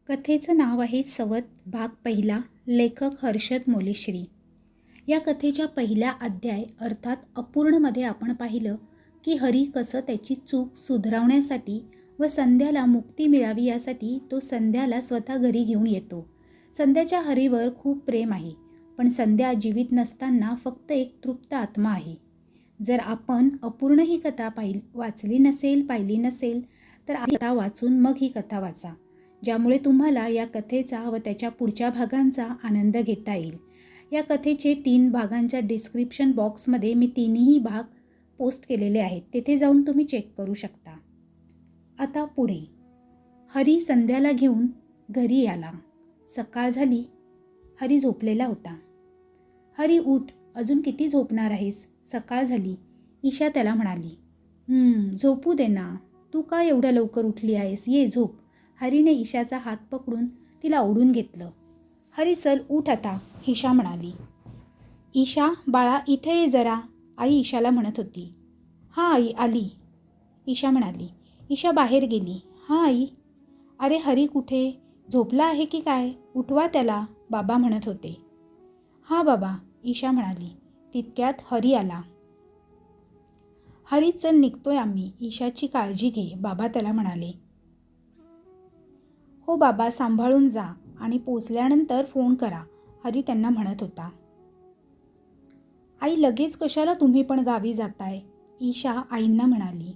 कथेचं नाव आहे सवत भाग पहिला. लेखक हर्षद मोलेश्री. या कथेच्या पहिल्या अध्याय अर्थात अपूर्णमध्ये आपण पाहिलं की हरी कसं त्याची चूक सुधारवण्यासाठी व संध्याला मुक्ती मिळावी यासाठी तो संध्याला स्वतः घरी घेऊन येतो. संध्याच्या हरीवर खूप प्रेम आहे, पण संध्या जीवित नसताना फक्त एक तृप्त आत्मा आहे. जर आपण अपूर्ण ही कथा पाहिली नसेल तर आधी कथा वाचून मग ही कथा वाचा, ज्यामुळे तुम्हाला या कथेचा व त्याच्या पुढच्या भागांचा आनंद घेता येईल. या कथेचे 3 भागांच्या डिस्क्रिप्शन बॉक्समध्ये मी 3ही भाग पोस्ट केलेले आहेत, तेथे जाऊन तुम्ही चेक करू शकता. आता पुढे. हरी संध्याला घेऊन घरी आला. सकाळ झाली. हरी झोपलेला होता. हरी उठ, अजून किती झोपणार आहेस? सकाळ झाली. ईशा त्याला म्हणाली. झोपू दे ना, तू का एवढ्या लवकर उठली आहेस? ये झोप. हरीने ईशाचा हात पकडून तिला ओढून घेतलं. हरी चल उठ आता, ईशा म्हणाली. ईशा बाळा इथे ये जरा, आई ईशाला म्हणत होती. हां आई आली, ईशा म्हणाली. ईशा बाहेर गेली. हां आई. अरे हरी कुठे? झोपला आहे की काय? उठवा त्याला, बाबा म्हणत होते. हां बाबा, ईशा म्हणाली. तितक्यात हरी आला. हरी चल निघतोय आम्ही, ईशाची काळजी घे, बाबा त्याला म्हणाले. हो बाबा, सांभाळून जा आणि पोचल्यानंतर फोन करा, हरी त्यांना म्हणत होता. आई लगेच कशाला तुम्ही पण गावी जाताय? ईशा आईंना म्हणाली.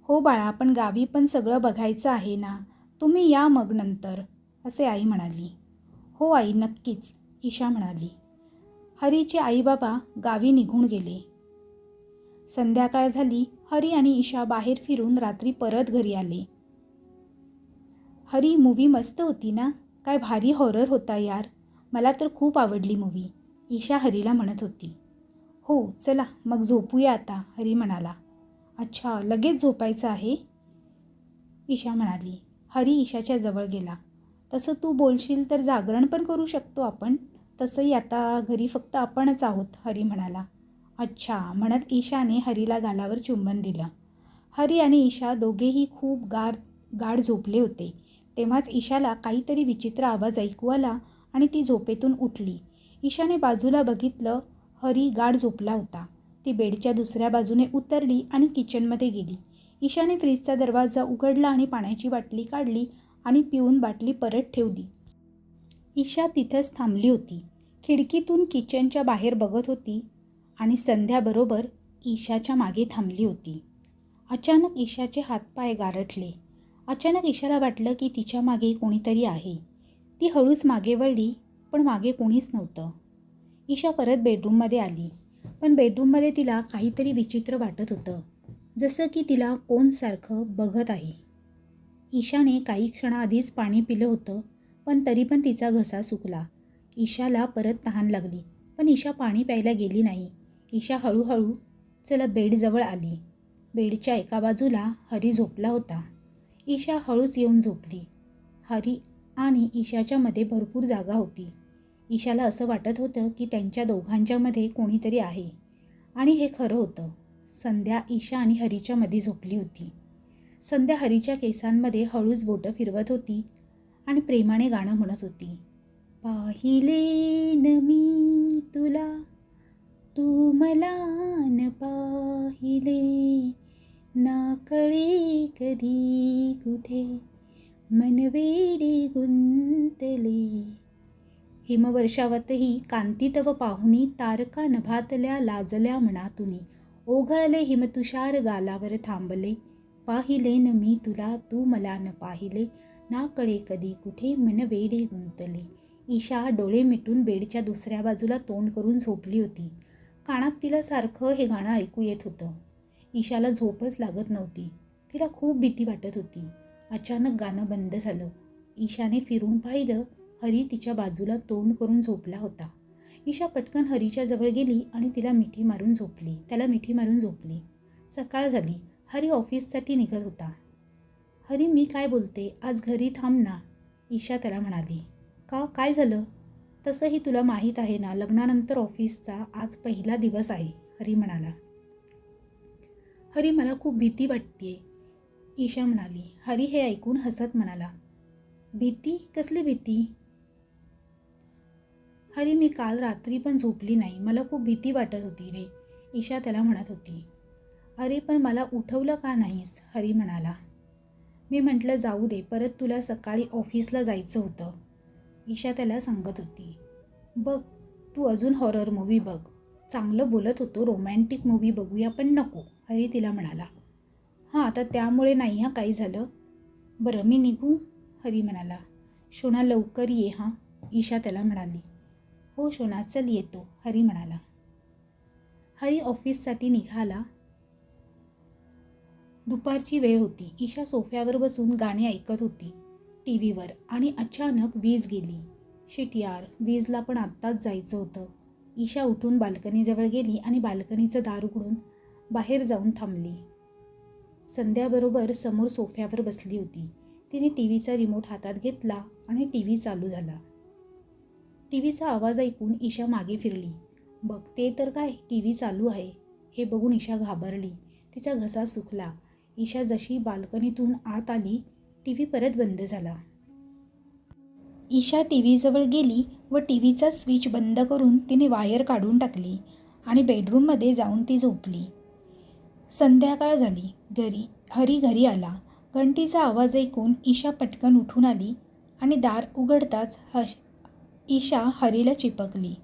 हो बाळा, पण गावी पण सगळं बघायचं आहे ना, तुम्ही या मग नंतर, असे आई म्हणाली. हो आई नक्कीच, ईशा म्हणाली. हरीचे आई बाबा गावी निघून गेले. संध्याकाळ झाली. हरी आणि ईशा बाहेर फिरून रात्री परत घरी आले. हरी मूवी मस्त होती ना? काय भारी हॉरर होता यार, मला तर खूप आवडली मूवी, ईशा हरीला म्हणत होती. हो चला मग झोपूया आता, हरी म्हणाला. अच्छा लगेच झोपायचं आहे, ईशा म्हणाली. हरी ईशाच्या जवळ गेला. तसं तू बोलशील तर जागरण पण करू शकतो आपण, तसंही आता घरी फक्त आपणच आहोत, हरी म्हणाला. अच्छा म्हणत ईशाने हरीला गालावर चुंबन दिलं. हरी आणि ईशा दोघेही खूप गाढ झोपले होते. तेव्हाच ईशाला काहीतरी विचित्र आवाज ऐकू आला आणि ती झोपेतून उठली. ईशाने बाजूला बघितलं. हरी गाढ झोपला होता. ती बेडच्या दुसऱ्या बाजूने उतरली आणि किचनमध्ये गेली. ईशाने फ्रीजचा दरवाजा उघडला आणि पाण्याची बाटली काढली आणि पिऊन बाटली परत ठेवली. ईशा तिथंच थांबली होती. खिडकीतून किचनच्या बाहेर बघत होती आणि संध्याबरोबर ईशाच्या मागे थांबली होती. अचानक ईशाचे हातपाय गारठले. अचानक ईशाला वाटलं की तिच्या मागे कोणीतरी आहे. ती हळूच मागे वळली, पण मागे कोणीच नव्हतं. ईशा परत बेडरूममध्ये आली, पण बेडरूममध्ये तिला काहीतरी विचित्र वाटत होतं, जसं की तिला कोण सारखं बघत आहे. ईशाने काही क्षणाआधीच पाणी पिलं होतं, पण तरी पण तिचा घसा सुकला. ईशाला परत तहान लागली, पण ईशा पाणी प्यायला गेली नाही. ईशा हळूहळू बेडजवळ आली. बेडच्या एका बाजूला हरी झोपला होता. ईशा हळूच येऊन झोपली. हरी आणि ईशाच्या मध्ये भरपूर जागा होती. ईशाला असं वाटत होतं की त्यांच्या दोघांच्यामध्ये कोणीतरी आहे, आणि हे खरं होतं. संध्या ईशा आणि हरीच्या मध्ये झोपली होती. संध्या हरीच्या केसांमध्ये हळूच बोटं फिरवत होती आणि प्रेमाने गाणं म्हणत होती. पाहिले न मी तुला, तू मला न पाहिले, ना कळे कधी कुठे मनवेडी गुंतले. हिमवर्षावतही कांती तव पाहुनी, तारका नभातल्या लाजल्या मनातुनी, ओघळले हिमतुषार गालावर थांबले, पाहिले न मी तुला, तू मला न पाहिले, ना कळे कधी कुठे मनवेडे गुंतले. ईशा डोळे मिटून बेडच्या दुसऱ्या बाजूला तोंड करून झोपली होती. कानात तिला सारखं हे गाणं ऐकू येत होतं. ईशाला झोपच लागत नव्हती. तिला खूप भीती वाटत होती. अचानक गाणं बंद झालं. ईशाने फिरून पाहिलं. हरी तिच्या बाजूला तोंड करून झोपला होता. ईशा पटकन हरीच्या जवळ गेली आणि त्याला मिठी मारून झोपली. सकाळ झाली. हरी ऑफिससाठी निघत होता. हरी मी काय बोलते, आज घरी थांब ना, ईशा त्याला म्हणाली. का, काय झालं? तसंही तुला माहीत आहे ना, लग्नानंतर ऑफिसचा आज पहिला दिवस आहे, हरी म्हणाला. हरी मला खूप भीती वाटतेय, ईशा म्हणाली. हरी हे ऐकून हसत म्हणाला. भीती? कसली भीती? हरी, मी काल रात्री पण झोपली नाही. मला खूप भीती वाटत होती रे, ईशा त्याला म्हणत होती. अरे पण मला उठवलं का नाहीस? हरी म्हणाला. मी म्हटलं जाऊ दे, परत तुला सकाळी ऑफिसला जायचं होतं, ईशा त्याला सांगत होती. बघ, तू अजून हॉरर मूव्ही बघ. चांगलं बोलत होतो, रोमॅन्टिक मूव्ही बघूया पण नको, हरी तिला म्हणाला. हां, आता त्यामुळे नाही हां काही झालं. बरं मी निघू? हरी म्हणाला. शोना लवकर ये हां, ईशा त्याला म्हणाली. हो शोना, चल येतो, हरी म्हणाला. हरी ऑफिससाठी निघाला. दुपारची वेळ होती. ईशा सोफ्यावर बसून गाणे ऐकत होती टी व्हीवर आणि अचानक वीज गेली. शिट यार, वीजला पण आत्ताच जायचं होतं. ईशा उठून बाल्कनीजवळ गेली आणि बाल्कनीचं दार उघडून बाहेर जाऊन थांबली. संध्याबरोबर समोर सोफ्यावर बसली होती. तिने टी व्हीचा रिमोट हातात घेतला आणि टी व्ही चालू झाला. टी व्हीचा आवाज ऐकून ईशा मागे फिरली. बघते तर काय, टी व्ही चालू आहे. हे बघून ईशा घाबरली. तिचा घसा सुकला. ईशा जशी बाल्कनीतून आत आली, टी व्ही परत बंद झाला. ईशा टी व्हीजवळ गेली व टी व्हीचा स्विच बंद करून तिने वायर काढून टाकली आणि बेडरूममध्ये जाऊन ती झोपली. संध्याकाळ झाली. हरी घरी आला. घंटीचा आवाज ऐकून ईशा पटकन उठून आली आणि दार उघडताच ईशा हरीला चिपकली.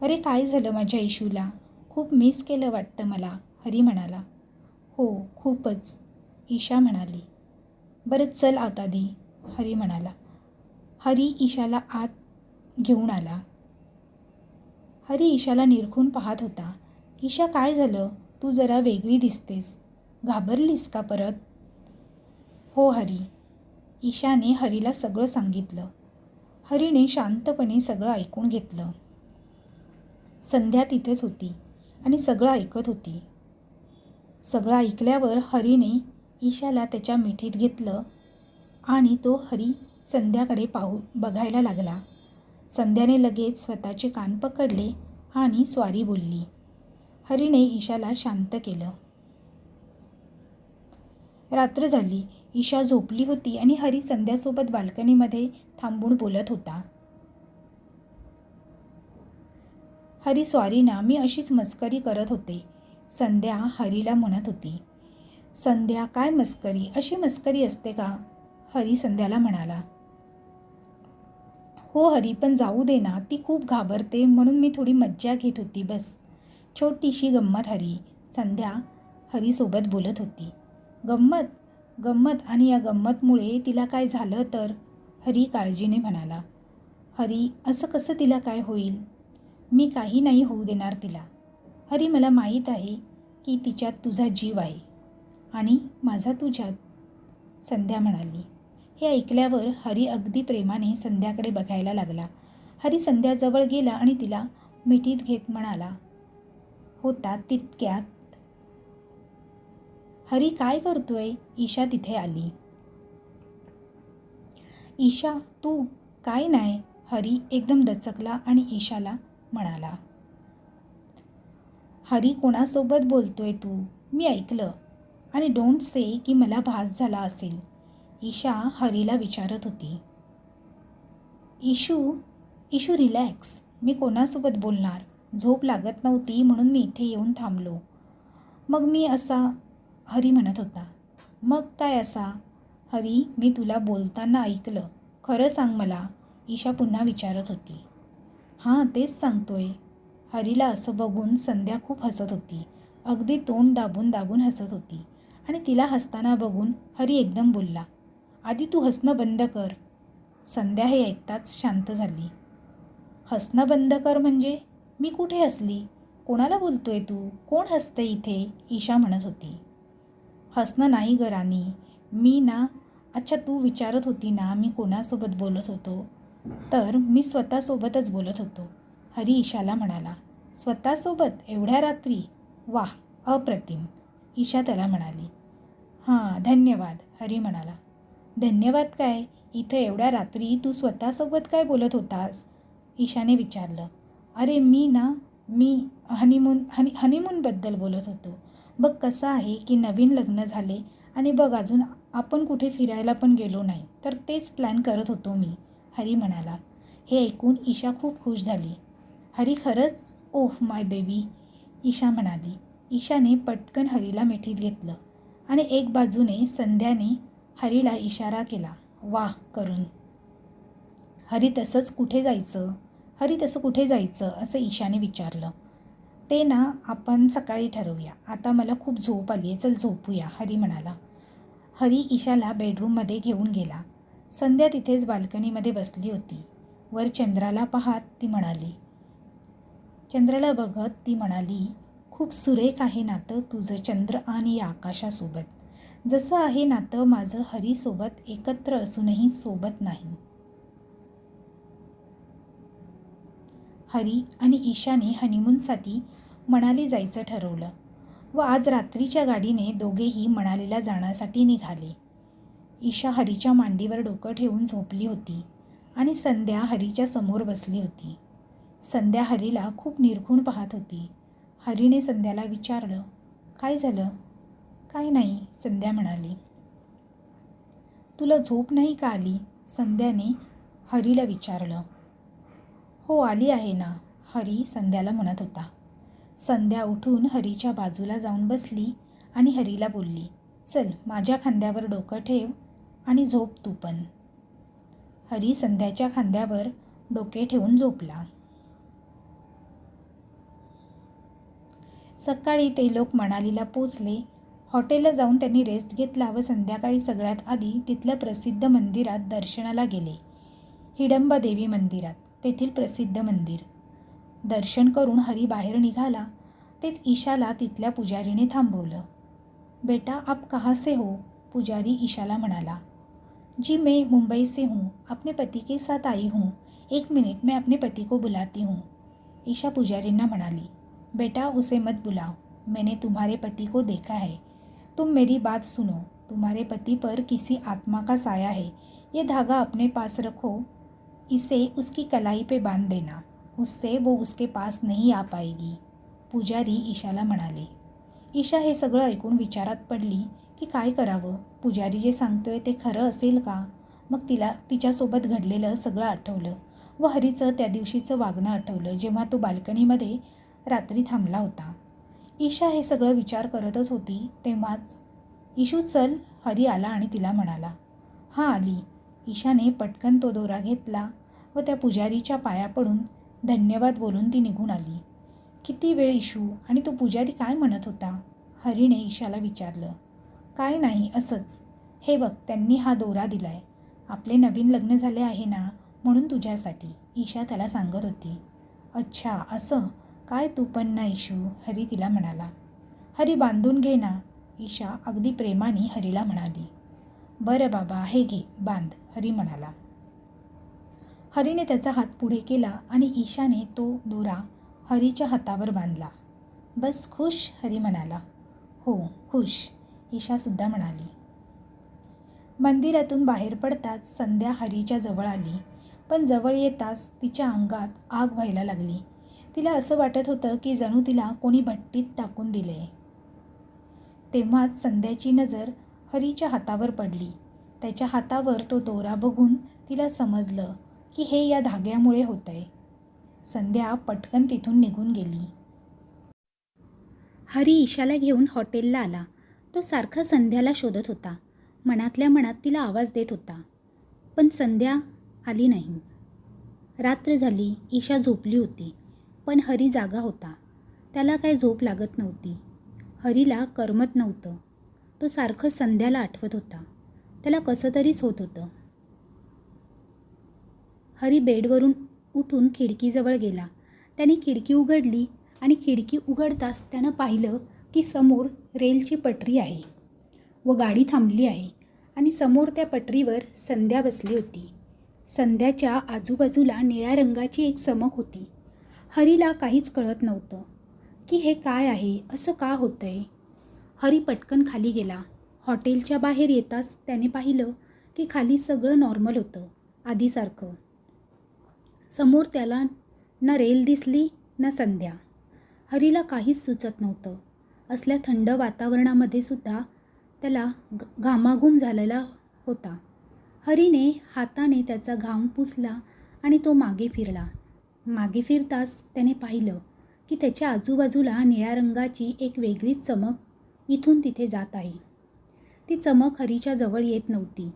अरे काय झालं माझ्या इशूला? खूप मिस केलं वाटतं मला, हरी म्हणाला. हो खूपच, ईशा म्हणाली. बरं चल आत आधी, हरी म्हणाला. हरी ईशाला आत घेऊन आला. हरी ईशाला निरखून पाहत होता. ईशा काय झालं? तू जरा वेगळी दिसतेस. घाबरलीस का परत? हो हरी, ईशाने हरीला सगळं सांगितलं. हरीने शांतपणे सगळं ऐकून घेतलं. संध्या तिथेच होती आणि सगळं ऐकत होती. सगळं ऐकल्यावर हरीने ईशाला त्याच्या मिठीत घेतलं आणि तो हरी संध्याकडे बघायला लागला. संध्याने लगेच स्वतःचे कान पकडले आणि स्वारी बोलली. हरीने ईशाला शांत केलं. रात्र झाली. ईशा झोपली होती आणि हरी संध्यासोबत बाल्कनीमध्ये थांबून बोलत होता. हरी सॉरी ना, मी अशीच मस्करी करत होते, संध्या हरीला म्हणत होती. संध्या काय मस्करी? अशी मस्करी असते का? हरी संध्याला म्हणाला. हो हरी, पण जाऊ दे ना, ती खूप घाबरते म्हणून मी थोडी मज्जा घेत होती बस. छोटीशी गंमत हरी, संध्या हरीसोबत बोलत होती. गंमत? गंमत आणि या गंमतमुळे तिला काय झालं तर? हरी काळजीने म्हणाला. हरी, असं कसं तिला काय होईल? मी काही नाही होऊ देणार तिला. हरी, मला माहीत आहे की तिच्यात तुझा जीव आहे आणि माझा तुझ्यात, संध्या म्हणाली. हे ऐकल्यावर हरी अगदी प्रेमाने संध्याकडे बघायला लागला. हरी संध्याजवळ गेला आणि तिला मिठीत घेत म्हणाला. होता तितक्यात हरी काय करतोय? ईशा तिथे आली. ईशा तू? काय नाही, हरी एकदम दचकला आणि ईशाला म्हणाला. हरी, कोणासोबत बोलतोय तू? मी ऐकलं आणि डोंट से की मला भास झाला असेल, ईशा हरीला विचारत होती. इशू रिलॅक्स, मी कोणासोबत बोलणार? झोप लागत नव्हती म्हणून मी इथे येऊन थांबलो. मग मी असा, हरी म्हणत होता. मग काय असा? हरी, मी तुला बोलताना ऐकलं, खरं सांग मला, ईशा पुन्हा विचारत होती. हां तेच सांगतोय. हरीला असं बघून संध्या खूप हसत होती. अगदी तोंड दाबून दाबून हसत होती आणि तिला हसताना बघून हरी एकदम बोलला. आधी तू हसणं बंद कर. संध्या हे ऐकताच शांत झाली. हसणं बंद कर म्हणजे? मी कुठे हसली? कोणाला बोलतोय तू? कोण हसते इथे? ईशा म्हणत होती. हसणं नाही ग राणी, मी ना, अच्छा तू विचारत होती ना मी कोणासोबत बोलत होतो, तर मी स्वतःसोबतच बोलत होतो, हरी ईशाला म्हणाला. स्वतःसोबत एवढ्या रात्री? वाह, अप्रतिम, ईशा त्याला म्हणाली. हां धन्यवाद, हरी म्हणाला. धन्यवाद काय? इथं एवढ्या रात्री तू स्वतःसोबत काय बोलत होतास? ईशाने विचारलं. अरे मी हनीमूनबद्दल बोलत होतो. बघ कसं आहे की नवीन लग्न झाले आणि बघ अजून आपण कुठे फिरायला पण गेलो नाही, तर तेच प्लॅन करत होतो मी, हरी म्हणाला. हे ऐकून ईशा खूप खुश झाली. हरी खरंच? ओह माय बेबी, ईशा म्हणाली. ईशाने पटकन हरीला मिठीत घेतलं आणि एक बाजूने संध्याने हरीला इशारा केला वाह करून. हरी तसं कुठे जायचं असं ईशाने विचारलं. ते ना आपण सकाळी ठरवूया, आता मला खूप झोप आली आहे, चल झोपूया, हरी म्हणाला. हरी ईशाला बेडरूममध्ये घेऊन गेला. संध्या तिथेच बाल्कनीमध्ये बसली होती. वर चंद्राला बघत ती म्हणाली, खूप सुरेख आहे नातं तुझं चंद्र आणि या आकाशासोबत, जसं आहे नातं माझं हरीसोबत, एकत्र असूनही सोबत नाही. हरी आणि ईशाने हनीमूनसाठी मनाली जायचं ठरवलं व आज रात्रीच्या गाडीने दोघेही मनालीला जाण्यासाठी निघाले. ईशा हरीच्या मांडीवर डोकं ठेवून झोपली होती आणि संध्या हरीच्या समोर बसली होती. संध्या हरीला खूप निरखून पाहत होती. हरीने संध्याला विचारलं, काय झालं? काय नाही, संध्या म्हणाली. तुला झोप नाही का आली? संध्याने हरीला विचारलं. हो आली आहे ना, हरी संध्याला म्हणत होता. संध्या उठून हरीच्या बाजूला जाऊन बसली आणि हरीला बोलली, चल माझ्या खांद्यावर डोकं ठेव आणि झोप तू पण. हरी संध्याच्या खांद्यावर डोके ठेवून झोपला. सकाळी ते लोक मनालीला पोचले. हॉटेलला जाऊन त्यांनी रेस्ट घेतला व संध्याकाळी सगळ्यात आधी तिथल्या प्रसिद्ध मंदिरात दर्शनाला गेले. हिडंबा देवी मंदिरात, तेथील प्रसिद्ध मंदिर. दर्शन करून हरी बाहेर निघाला तेच ईशाला तिथल्या पुजारीने थांबवलं. बेटा आप कहाँ से हो? पुजारी ईशाला म्हणाला. जी मैं मुंबई से हूँ, अपने पति के साथ आई हूँ, 1 मिनट मैं अपने पति को बुलाती हूँ. ईशा पुजारींना म्हणाली. बेटा उसे मत बुलाओ, मैंने तुम्हारे पति को देखा है, तुम मेरी बात सुनो, तुम्हारे पति पर किसी आत्मा का साया है, ये धागा अपने पास रखो, इसे उसकी कलाई पे बांध देना, उससे वो उसके पास नहीं आ पाएगी. पुजारी ईशाला म्हणाले. ईशा हे सगळं ऐकून विचारात पडली की काय करावं. पुजारी जे सांगतोय ते खरं असेल का? मग तिला तिच्यासोबत घडलेलं सगळं आठवलं व हरीचं त्या दिवशीचं वागणं आठवलं जेव्हा तो बाल्कनीमध्ये रात्री थांबला होता. ईशा हे सगळं विचार करतच होती तेव्हाच, ईशू चल, हरी आला आणि तिला म्हणाला. हां आली. ईशाने पटकन तो दोरा घेतला व त्या पुजारीच्या पाया पडून धन्यवाद बोलून ती निघून आली. किती वेळ ईशू, आणि तो पुजारी काय म्हणत होता? हरीने ईशाला विचारलं. काय नाही, असंच. हे बघ त्यांनी हा दोरा दिलाय, आपले नवीन लग्न झाले आहे ना म्हणून तुझ्यासाठी, ईशा त्याला सांगत होती. अच्छा असं काय, तू पण ना ईशू, हरी तिला म्हणाला. हरी बांधून घे ना, ईशा अगदी प्रेमाने हरीला म्हणाली. बरं बाबा हे घे बांध, हरी म्हणाला. हरीने त्याचा हात पुढे केला आणि ईशाने तो दोरा हरीच्या हातावर बांधला. बस खुश, हरी म्हणाला. हो खुश, ईशासुद्धा म्हणाली. मंदिरातून बाहेर पडताच संध्या हरीच्या जवळ आली, पण जवळ येताच तिच्या अंगात आग व्हायला लागली. तिला असं वाटत होतं की जणू तिला कोणी भट्टीत टाकून दिले. तेव्हाच संध्याची नजर हरीच्या हातावर पडली. त्याच्या हातावर तो दोरा बघून तिला समजलं की हे या धाग्यामुळे होतंय. संध्या पटकन तिथून निघून गेली. हरी ईशाला घेऊन हॉटेलला आला. तो सारखा संध्याला शोधत होता. मनातल्या मनात तिला आवाज देत होता, पण संध्या आली नाही. रात्र झाली. ईशा झोपली होती, पण हरी जागा होता. त्याला काय झोप लागत नव्हती. हरीला करमत नव्हतं. तो सारखं संध्याला आठवत होता. त्याला कसं तरीच होत होतं. हरी बेडवरून उठून खिडकीजवळ गेला. त्याने खिडकी उघडली आणि खिडकी उघडताच त्यानं पाहिलं की समोर रेलची पटरी आहे व गाडी थांबली आहे आणि समोर त्या पटरीवर संध्या बसली होती. संध्याच्या आजूबाजूला निळ्या रंगाची एक चमक होती. हरीला काहीच कळत नव्हतं की हे काय आहे, असं का होतंय. हरी पटकन खाली गेला. हॉटेलच्या बाहेर येताच त्याने पाहिलं की खाली सगळं नॉर्मल होतं, आधीसारखं. समोर त्याला ना रेल दिसली ना संध्या. हरीला काहीच सुचत नव्हतं. असल्या थंड वातावरणामध्ये सुद्धा त्याला घामाघूम झालेला होता. हरीने हाताने त्याचा घाम पुसला आणि तो मागे फिरला. मागे फिरताच त्याने पाहिलं की त्याच्या आजूबाजूला निळ्या रंगाची एक वेगळीच चमक इथून तिथे जात आहे. ती चमक हरीच्या जवळ येत नव्हती.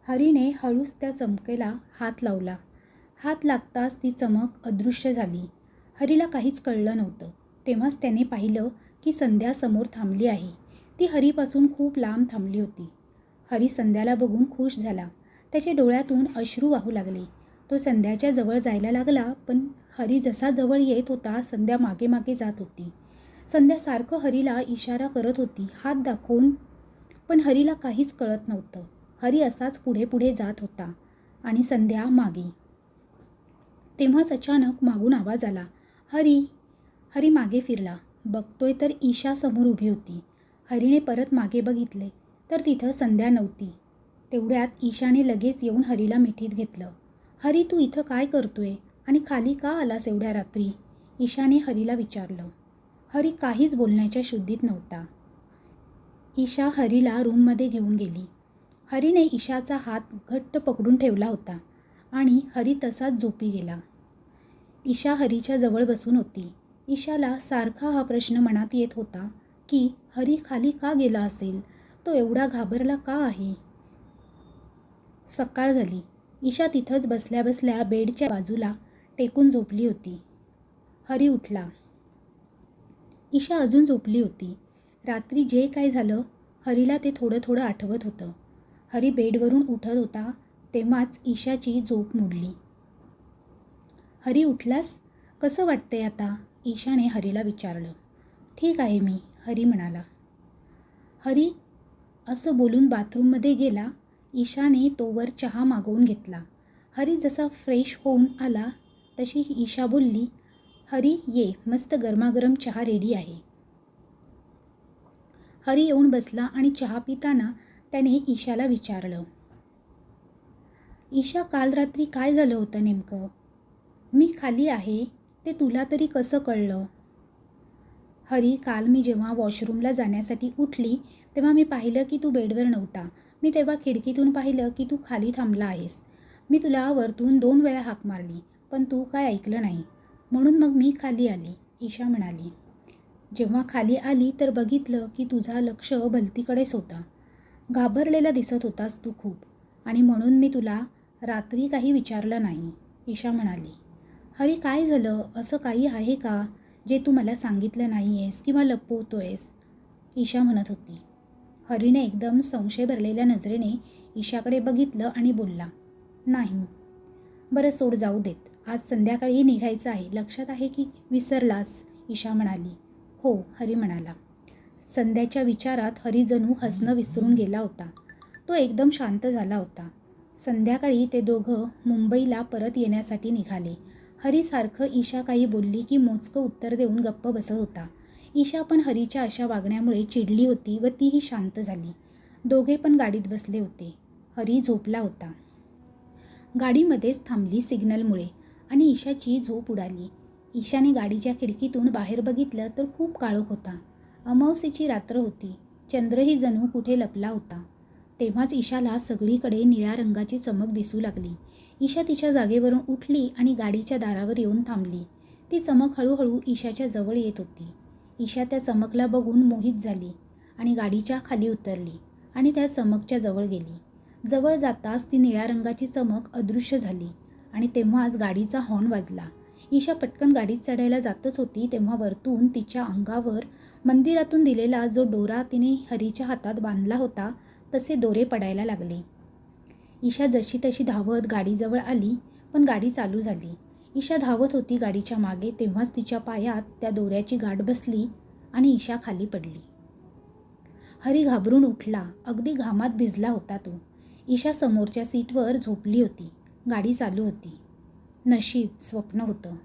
हरीने हळूच त्या चमकेला हात लावला. हात लागताच ती चमक अदृश्य झाली. हरीला काहीच कळलं नव्हतं. तेव्हाच त्याने पाहिलं की संध्या समोर थांबली आहे. ती हरीपासून खूप लांब थांबली होती. हरी संध्याला बघून खुश झाला. त्याच्या डोळ्यातून अश्रू वाहू लागले. तो संध्याच्या जवळ जायला लागला, पण हरी जसा जवळ येत होता संध्या मागे मागे जात होती. संध्या सारखं हरीला इशारा करत होती, हात दाखवून, पण हरीला काहीच कळत नव्हतं. हरी असाच पुढे पुढे जात होता आणि संध्या मागे. तेव्हाच अचानक मागून आवाज आला, हरी. हरी मागे फिरला. बघतोय तर ईशा समोर उभी होती. हरीने परत मागे बघितले तर तिथं संध्या नव्हती. तेवढ्यात ईशाने लगेच येऊन हरीला मिठीत घेतलं. हरी, तू इथं काय करतोय आणि खाली का आलास एवढ्या रात्री? ईशाने हरीला विचारलं. हरी काहीच बोलण्याच्या शुद्धीत नव्हता. ईशा हरीला रूममध्ये घेऊन गेली. हरीने ईशाचा हात घट्ट पकडून ठेवला होता आणि हरी तसाच झोपी गेला. ईशा हरीच्या जवळ बसून होती. ईशाला सारखा हा प्रश्न मनात येत होता की हरी खाली का गेला असेल? तो एवढा घाबरला का आहे? सकाळ झाली. ईशा तिथंच बसल्या बसल्या बेडच्या बाजूला टेकून झोपली होती. हरी उठला. ईशा अजून झोपली होती. रात्री जे काय झालं हरीला ते थोडं थोडं आठवत होतं. हरी बेडवरून उठत होता तेव्हाच ईशाची झोप मोडली. हरी, उठलास? कसं वाटतंय आता? ईशाने हरीला विचारलं. ठीक आहे मी, हरी म्हणाला. हरी असं बोलून बाथरूममध्ये गेला. ईशाने तोवर चहा मागवून घेतला. हरी जसा फ्रेश होऊन आला तशी ईशा बोलली, हरी ये, मस्त गरमागरम चहा रेडी आहे. हरी येऊन बसला आणि चहा पिताना त्याने ईशाला विचारलं, ईशा, काल रात्री काय झालं होतं नेमकं? मी खाली आहे ते तुला तरी कसं कळलं? हरी, काल मी जेव्हा वॉशरूमला जाण्यासाठी उठली तेव्हा मी पाहिलं की तू बेडवर नव्हता. मी तेव्हा खिडकीतून पाहिलं की तू खाली थांबला आहेस. मी तुला वरतून 2 वेळा हाक मारली पण तू काय ऐकलं नाही, म्हणून मग मी खाली आली, ईशा म्हणाली. जेव्हा खाली आली तर बघितलं की तुझा लक्ष भलतीकडेच होता. घाबरलेला दिसत होतास तू खूप, आणि म्हणून मी तुला रात्री काही विचारलं नाही, ईशा म्हणाली. हरी, काय झालं? असं काही आहे का जे तू मला सांगितलं नाही आहेस किंवा लपवतोयस? ईशा म्हणत होती. हरीने एकदम संशय भरलेल्या नजरेने ईशाकडे बघितलं आणि बोलला, नाही. बरं सोड, जाऊ देत. आज संध्याकाळी निघायचं आहे, लक्षात आहे की विसरलास? ईशा म्हणाली. हो, हरी म्हणाला. संध्याच्या विचारात हरी जणू हसणं विसरून गेला होता. तो एकदम शांत झाला होता. संध्याकाळी ते दोघं मुंबईला परत येण्यासाठी निघाले. हरी सारखं ईशा काही बोलली की मोजकं उत्तर देऊन गप्प बसत होता. ईशा पण हरीच्या अशा वागण्यामुळे चिडली होती व तीही शांत झाली. दोघे पण गाडीत बसले होते. हरी झोपला होता. गाडीमध्येच थांबली सिग्नलमुळे आणि ईशाची झोप उडाली. ईशाने गाडीच्या खिडकीतून बाहेर बघितलं तर खूप काळोख होता. अमावस्येची रात्र होती. चंद्रही जणू कुठे लपला होता. तेव्हाच ईशाला सगळीकडे निळ्या रंगाची चमक दिसू लागली. ईशा तिच्या जागेवरून उठली आणि गाडीच्या दारावर येऊन थांबली. ती चमक हळूहळू ईशाच्या जवळ येत होती. ईशा त्या चमकला बघून मोहित झाली आणि गाडीच्या खाली उतरली आणि त्या चमकच्या जवळ गेली. जवळ जाताच ती निळ्या रंगाची चमक अदृश्य झाली आणि तेव्हाच गाडीचा हॉर्न वाजला. ईशा पटकन गाडीत चढायला जातच होती तेव्हा वरतून तिच्या अंगावर मंदिरातून दिलेला जो दोरा तिने हरीच्या हातात बांधला होता तसे दोरे पडायला लागले. ईशा जशी तशी धावत गाडीजवळ आली पण गाडी चालू झाली. ईशा धावत होती गाडीच्या मागे तेव्हाच तिच्या पायात त्या दोऱ्याची गाठ बसली आणि ईशा खाली पडली. हरी घाबरून उठला. अगदी घामात भिजला होता तो. ईशा समोरच्या सीटवर झोपली होती. गाडी चालू होती. नशीब स्वप्न होतं.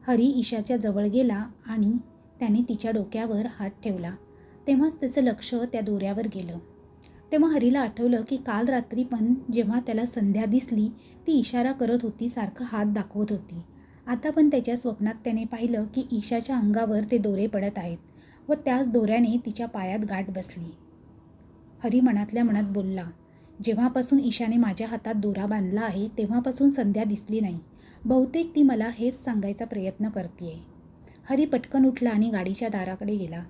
हरी ईशाच्या जवळ गेला आणि त्याने तिच्या डोक्यावर हात ठेवला. तेव्हाच त्याचं लक्ष त्या दोऱ्यावर गेलं. तेव्हा हरीला आठवलं की काल रात्री पण जेव्हा त्याला संध्या दिसली ती इशारा करत होती, सारखं हात दाखवत होती. आता पण त्याच्या स्वप्नात त्याने पाहिलं की ईशाच्या अंगावर ते दोरे पडत आहेत व त्याच दोऱ्याने तिच्या पायात गाठ बसली. हरी मनातल्या मनात बोलला. जेव्हापासून ईशाने माझ्या हातात दोरा बांधला आहे तेव्हापासून संध्या दिसली नाही. बहुतेक ती मला हेच सांगायचा प्रयत्न करतेय. हरी पटकन उठला आणि गाडीच्या दाराकडे गेला.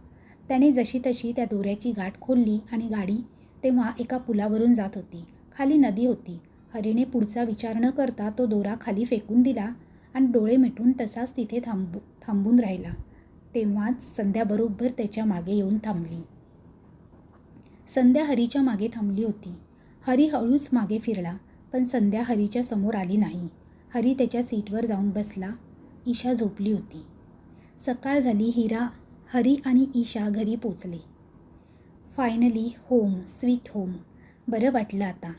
त्याने जशी तशी त्या दोऱ्याची गाठ खोलली आणि गाडी तेव्हा एका पुलावरून जात होती. खाली नदी होती. हरीने पुढचा विचार न करता तो दोरा खाली फेकून दिला आणि डोळे मिटून तसाच तिथे थांबून राहिला. तेव्हाच संध्या बरोबर त्याच्या मागे येऊन थांबली. संध्या हरीच्या मागे थांबली होती. हरी हळूच मागे फिरला, पण संध्या हरीच्या समोर आली नाही. हरी त्याच्या सीटवर जाऊन बसला. ईशा झोपली होती. सकाळ झाली. हरी आणि ईशा घरी पोचले. Finally home sweet home. बरं वाटलं आता,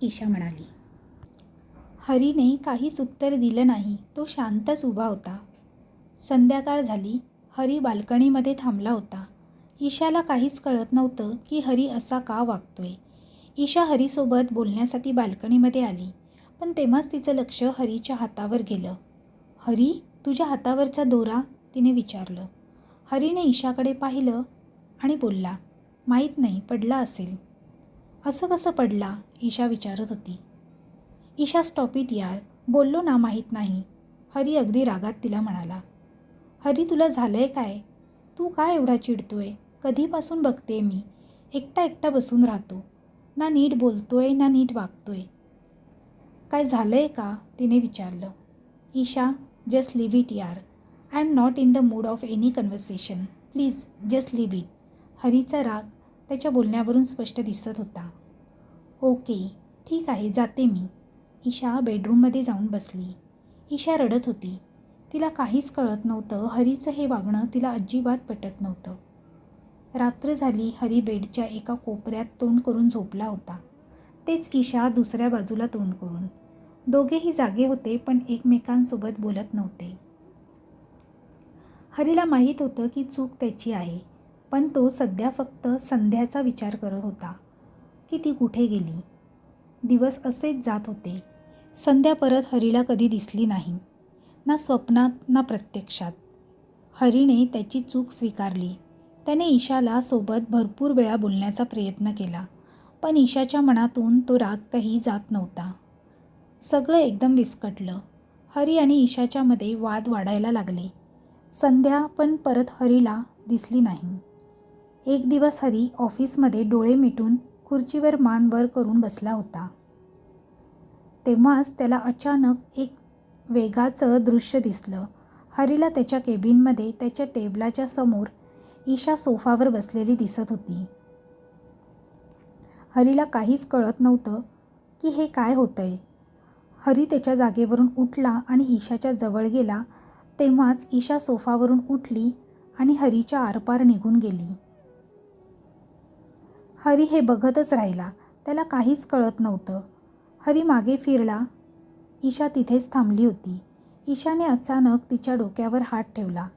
ईशा म्हणाली. हरीने काहीच उत्तर दिलं नाही. तो शांतच उभा होता. संध्याकाळ झाली. हरी बाल्कनीमध्ये थांबला होता. ईशाला काहीच कळत नव्हतं की हरी असा का वागतोय. ईशा हरीसोबत बोलण्यासाठी बाल्कनीमध्ये आली, पण तेव्हाच तिचं लक्ष हरीच्या हातावर गेलं. हरी, तुझ्या हातावरचा दोरा, तिने विचारलं. हरीने ईशाकडे पाहिलं आणि बोलला, माहीत नाही, पडला असेल. असं कसं पडला, ईशा विचारत होती. ईशा स्टॉप इट यार, बोललो ना माहीत नाही, हरी अगदी रागात तिला म्हणाला. हरी, तुला झालंय काय? तू काय एवढा चिडतोय? कधीपासून बघते मी, एकटा एकटा बसून राहतो, ना नीट बोलतोय ना नीट वागतोय. काय झालंय का, तिने विचारलं. ईशा, जस्ट लिव्ह इट यार, I am not in the mood of any conversation, please just leave it. हरीचा राग त्याच्या बोलण्यावरून स्पष्ट दिसत होता. ओके, ठीक आहे, जाते मी. ईशा बेडरूममध्ये जाऊन बसली. ईशा रडत होती. तिला काहीच कळत नव्हतं. हरीचं हे वागणं तिला अजिबात पटत नव्हतं. रात्र झाली. हरी बेडच्या एका कोपऱ्यात तोंड करून झोपला होता. तेच ईशा दुसऱ्या बाजूला तोंड करून. दोघेही जागे होते, पण एकमेकांसोबत बोलत नव्हते. हरीला माहीत होतं की चूक त्याची आहे, पण तो सध्या फक्त संध्याचा विचार करत होता की ती कुठे गेली. दिवस असेच जात होते. संध्या परत हरीला कधी दिसली नाही, ना स्वप्नात ना प्रत्यक्षात. हरीने त्याची चूक स्वीकारली. त्याने ईशाला सोबत भरपूर वेळा बोलण्याचा प्रयत्न केला, पण ईशाच्या मनातून तो राग काही जात नव्हता. सगळं एकदम विस्कटलं. हरी आणि ईशाच्यामध्ये वाद वाढायला लागले. संध्या पण परत हरीला दिसली नाही. एक दिवस हरी ऑफिसमध्ये डोळे मिटून खुर्चीवर मान वर करून बसला होता. तेव्हाच त्याला अचानक एक वेगाचं दृश्य दिसलं. हरीला त्याच्या केबिनमध्ये त्याच्या टेबलाच्या समोर ईशा सोफावर बसलेली दिसत होती. हरीला काहीच कळत नव्हतं की हे काय होतंय. हरी त्याच्या जागेवरून उठला आणि ईशाच्या जवळ गेला. तेव्हाच ईशा सोफावरून उठली आणि हरीच्या आरपार निघून गेली. हरी हे बघतच राहिला. त्याला काहीच कळत नव्हतं. हरी मागे फिरला. ईशा तिथेच थांबली होती. ईशाने अचानक तिच्या डोक्यावर हात ठेवला.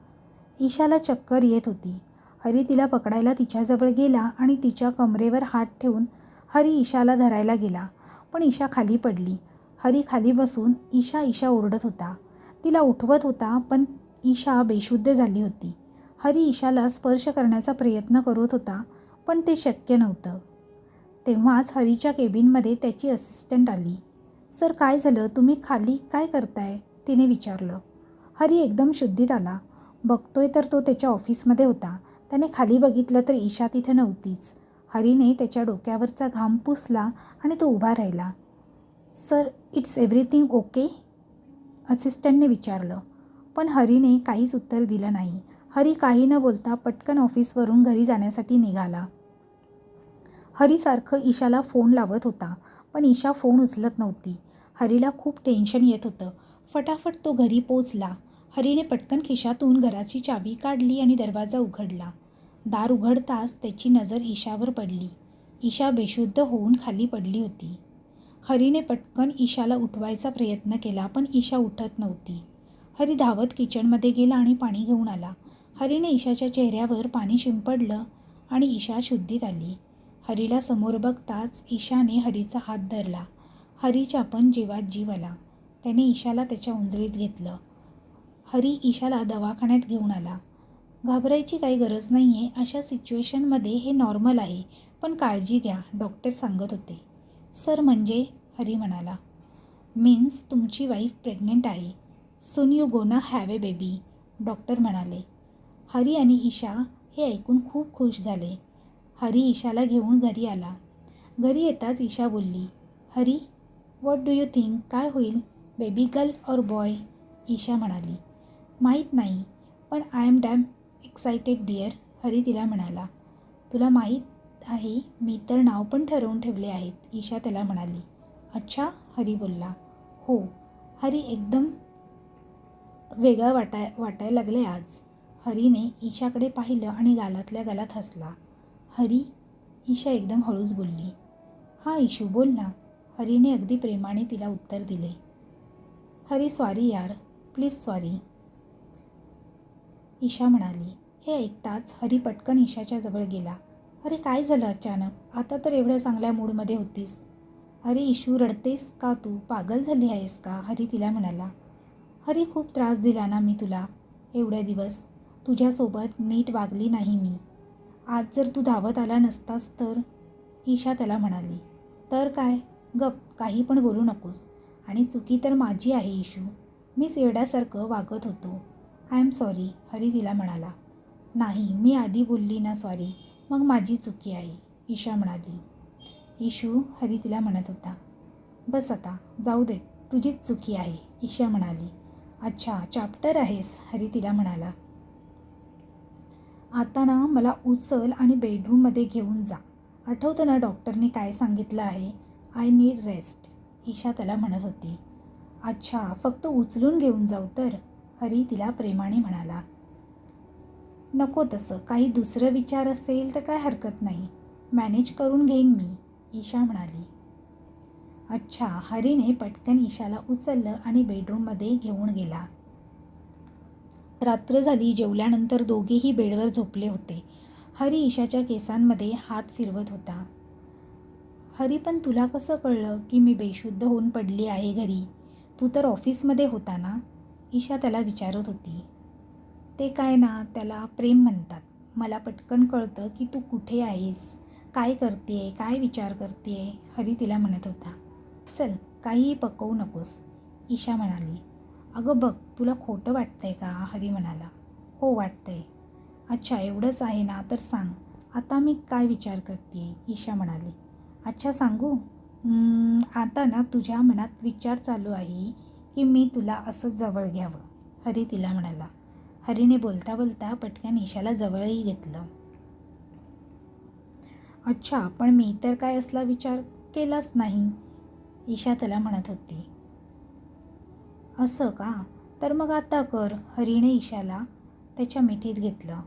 ईशाला चक्कर येत होती. हरी तिला पकडायला तिच्याजवळ गेला आणि तिच्या कमरेवर हात ठेवून हरी ईशाला धरायला गेला, पण ईशा खाली पडली. हरी खाली बसून ईशा ईशा ओरडत होता. तिला उठवत होता, पण ईशा बेशुद्ध झाली होती. हरी ईशाला स्पर्श करण्याचा प्रयत्न करत होता, पण ते शक्य नव्हतं. तेव्हाच हरीच्या केबिनमध्ये त्याची असिस्टंट आली. सर, काय झालं, तुम्ही खाली काय करताय, तिने विचारलं. हरी एकदम शुद्धीत आला. बघतोय तर तो त्याच्या ऑफिसमध्ये होता. त्याने खाली बघितलं तर ईशा तिथे नव्हतीच. हरीने त्याच्या डोक्यावरचा घाम पुसला आणि तो उभा राहिला. सर, इट्स एव्हरीथिंग ओके, असिस्टंटने विचारलं. पण हरीने काहीच उत्तर दिलं नाही. हरी काही न बोलता पटकन ऑफिसवरून घरी जाण्यासाठी निघाला. हरी सारखं ईशाला फोन लावत होता, पण ईशा फोन उचलत नव्हती. हरीला खूप टेन्शन येत होतं. फटाफट तो घरी पोचला. हरीने पटकन खिशातून घराची चावी काढली आणि दरवाजा उघडला. दार उघडताच त्याची नजर ईशावर पडली. ईशा बेशुद्ध होऊन खाली पडली होती. हरीने पटकन ईशाला उठवायचा प्रयत्न केला, पण ईशा उठत नव्हती. हरी धावत किचनमध्ये गेला आणि पाणी घेऊन आला. हरीने ईशाच्या चेहऱ्यावर पाणी शिंपडलं आणि ईशा शुद्धीत आली. हरीला समोर बघताच ईशाने हरीचा हात धरला. हरीच्या पण जीवात जीव आला. त्याने ईशाला त्याच्या उंजळीत घेतलं. हरी ईशाला दवाखान्यात घेऊन आला. घाबरायची काही गरज नाही आहे, अशा सिच्युएशनमध्ये हे नॉर्मल आहे, पण काळजी घ्या, डॉक्टर सांगत होते. सर म्हणजे? हरी म्हणाला. मीन्स तुमची वाईफ प्रेग्नेंट आहे. Soon you gonna have a baby, doctor म्हणाले. हरी आणि ईशा हे ऐकून खूप खुश झाले. हरी ईशाला घेऊन घरी आला. घरी येताच ईशा बोलली, Hari, what do you think, काय होईल, बेबी गर्ल और बॉय? ईशा म्हणाली, माहीत नाही, पण I am damn excited dear, Hari तिला म्हणाला. तुला माहीत आहे, मी तर नाव पण ठरवून ठेवले आहेत, ईशा त्याला म्हणाली. अच्छा, हरी बोलला. हो, हरी एकदम वेगळं वाटायला लागले आज. हरीने ईशाकडे पाहिलं आणि गालातल्या गालात हसला. हरी, ईशा एकदम हळूच बोलली. हां ईशू, बोल ना, हरीने अगदी प्रेमाने तिला उत्तर दिले. हरी, सॉरी यार, प्लीज सॉरी, ईशा म्हणाली. हे ऐकताच हरी पटकन ईशाच्या जवळ गेला. अरे काय झालं अचानक, आता तर एवढ्या चांगल्या मूडमध्ये होतीस. अरे ईशू, रडतेस का तू, पागल झाली आहेस का, हरी तिला म्हणाला. हरी, खूप त्रास दिला ना मी तुला एवढ्या दिवस, तुझ्यासोबत नीट वागली नाही मी. आज जर तू धावत आला नसतास तर, ईशा त्याला म्हणाली. तर काय, गप, काही पण बोलू नकोस. आणि चुकी तर माझी आहे ईशू, मीच एवढ्यासारखं वागत होतो. आय एम सॉरी, हरी तिला म्हणाला. नाही, मी आधी बोलली ना सॉरी, मग माझी चुकी आहे, ईशा म्हणाली. ईशू, हरी तिला म्हणत होता. बस आता, जाऊ दे, तुझीच चुकी आहे, ईशा म्हणाली. अच्छा, चॅप्टर आहेस, हरी तिला म्हणाला. आता ना मला उचल आणि बेडरूममध्ये घेऊन जा. आठवतं ना डॉक्टरने काय सांगितलं आहे, आय नीड रेस्ट, ईशा त्याला म्हणत होती. अच्छा, फक्त उचलून घेऊन जाऊ तर, हरी तिला प्रेमाने म्हणाला. नको तसं, काही दुसरं विचार असेल तर काय हरकत नाही, मॅनेज करून घेईन मी, ईशा म्हणाली. अच्छा, हरीने पटकन ईशाला उचललं आणि बेडरूममध्ये घेऊन गेला. रात्र झाली. जेवल्यानंतर दोघेही बेडवर झोपले होते. हरी ईशाच्या केसांमध्ये हात फिरवत होता. हरी, पण तुला कसं कळलं की मी बेशुद्ध होऊन पडली आहे घरी? तू तर ऑफिसमध्ये होता ना, ईशा त्याला विचारत होती. ते काय ना, त्याला प्रेम म्हणतात. मला पटकन कळतं की तू कुठे आहेस, काय करतेय, काय विचार करतेय, हरी तिला म्हणत होता. चल, काहीही पकवू नकोस, ईशा म्हणाली. अगं बघ, तुला खोटं वाटतंय का, हरी म्हणाला. हो वाटतंय. अच्छा, एवढंच आहे ना, तर सांग आता मी काय विचार करतेय, ईशा म्हणाली. अच्छा, सांगू? आता ना तुझ्या मनात विचार चालू आहे की मी तुला असं जवळ घ्यावं, हरी तिला म्हणाला. हरीने बोलता बोलता पटकन ईशाला जवळही घेतलं. अच्छा, पण मी तर काय असला विचार केलाच नाही, ईशा त्याला म्हणत होती. असं का, तर मग आता कर, हरीने ईशाला त्याच्या मिठीत घेतलं.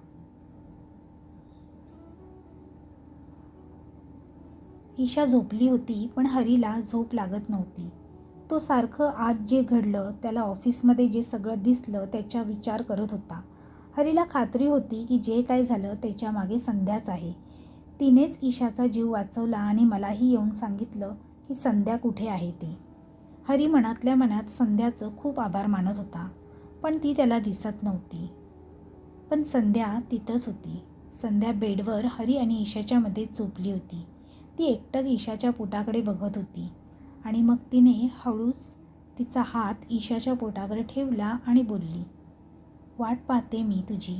ईशा झोपली होती, पण हरीला झोप लागत नव्हती. तो सारखं आज जे घडलं, त्याला ऑफिसमध्ये जे सगळं दिसलं त्याचा विचार करत होता. हरीला खात्री होती की जे काय झालं त्याच्या मागे संध्याच आहे. तिनेच ईशाचा जीव वाचवला आणि मलाही येऊन सांगितलं की संध्या कुठे आहे ते. हरी मनातल्या मनात संध्याचं खूप आभार मानत होता, पण ती त्याला दिसत नव्हती. पण संध्या तिथंच होती. संध्या बेडवर हरी आणि ईशाच्या मध्ये झोपली होती. ती एकटक ईशाच्या पोटाकडे बघत होती आणि मग तिने हळूच तिचा हात ईशाच्या पोटावर ठेवला आणि बोलली, वाट पाहते मी तुझी,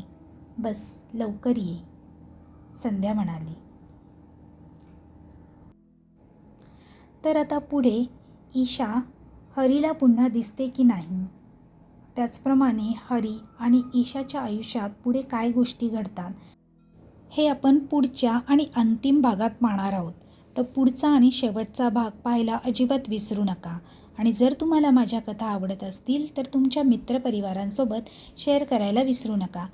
बस लवकर ये, संध्या म्हणाली. तर आता पुढे ईशा हरीला पुन्हा दिसते की नाही, त्याचप्रमाणे हरी आणि ईशाच्या आयुष्यात पुढे काय गोष्टी घडतात हे आपण पुढच्या आणि अंतिम भागात पाहणार आहोत. तर पुढचा आणि शेवटचा भाग पाहायला अजिबात विसरू नका. आणि जर तुम्हाला माझ्या कथा आवडत असतील तर तुमच्या मित्रपरिवारांसोबत शेअर करायला विसरू नका.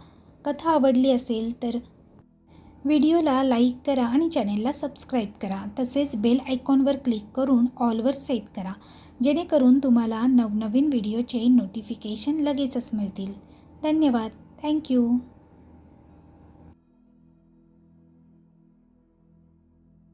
कथा आवडली असेल तर व्हिडिओला लाईक करा आणि चॅनेलला सबस्क्राईब करा. तसेच बेल आयकॉनवर क्लिक करून ऑलवर सेट करा, जेणेकरून तुम्हाला नवनवीन व्हिडिओचे नोटिफिकेशन लगेचच मिळतील. धन्यवाद. थँक्यू.